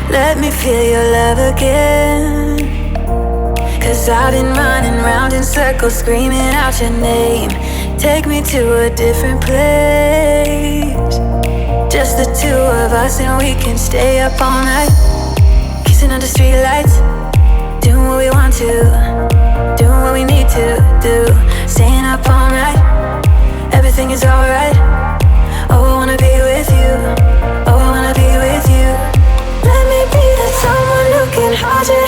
Let me feel your love again. 'Cause I've been running round in circles, screaming out your name. Take me to a different place, just the two of us, and we can stay up all night, kissing under streetlights, doing what we want to, doing what we need to do, staying up all night. Everything is alright. Oh, I wanna be with you. Oh, I wanna be with you. Let me be that someone who can hold you